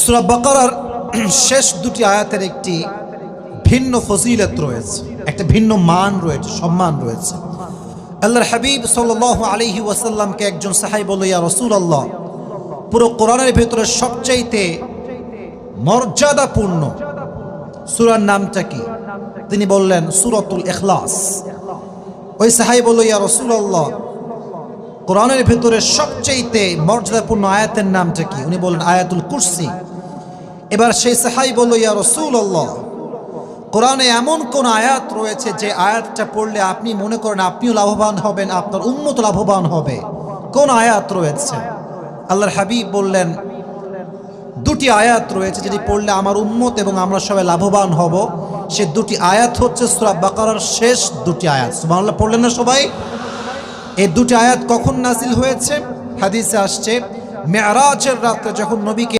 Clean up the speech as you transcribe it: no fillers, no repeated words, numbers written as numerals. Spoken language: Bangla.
সূরা বাকারার শেষ দুটি আয়াতের একটি ভিন্ন ফজিলত রয়েছে, একটা ভিন্ন মান রয়েছে, সম্মান রয়েছে। আল্লাহর হাবিব সাল্লাল্লাহু আলাইহি ওয়াসাল্লামকে একজন সাহাবী বলল, ইয়া রাসূলুল্লাহ, পুরো কোরআনের ভিতরে সবচাইতে মর্যাদাপূর্ণ সূরার নামটা কি? তিনি বললেন সূরাতুল ইখলাস। ওই সাহাবী বলল, ইয়া রাসূলুল্লাহ, কোরআনের ভিতরে সবচাইতে মর্যাদাপূর্ণ আয়াতের নামটা কি? উনি বললেন আয়াতুল কুরসি। এবার সেই সাহাবী বলল, ইয়া রাসূলুল্লাহ, কোরআনে এমন কোন আয়াত রয়েছে যে আয়াতটা পড়লে আপনি মনে করেন আপনিও লাভবান হবেন, আপনার উম্মত লাভবান হবে? কোন আয়াত রয়েছে? আল্লাহর হাবিব বললেন, দুটি আয়াত রয়েছে যেটি পড়লে আমার উম্মত এবং আমরা সবাই লাভবান হব। সে দুটি আয়াত হচ্ছে সূরা বাকারার শেষ দুটি আয়াত। সুবহানাল্লাহ পড়লেন না সবাই? এই দুটি আয়াত কখন নাজিল হয়েছে? হাদিসে আসছে, মেরাজের রাতে যখন নবীকে